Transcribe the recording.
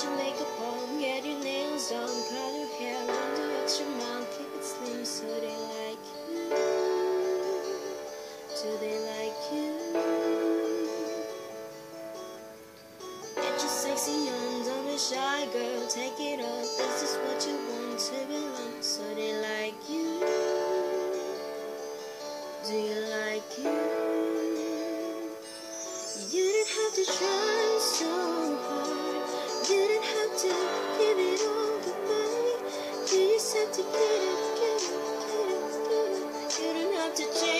your makeup on, get your nails done, cut your hair, run the extra mile, keep it slim so they like you. Do they like you? Get your sexy on, don't be shy, girl, take it off. This is what you want to belong, so they like you. Do you like you? You didn't have to try so hard. You didn't have to give it all away. You just have to get it. You don't have to change.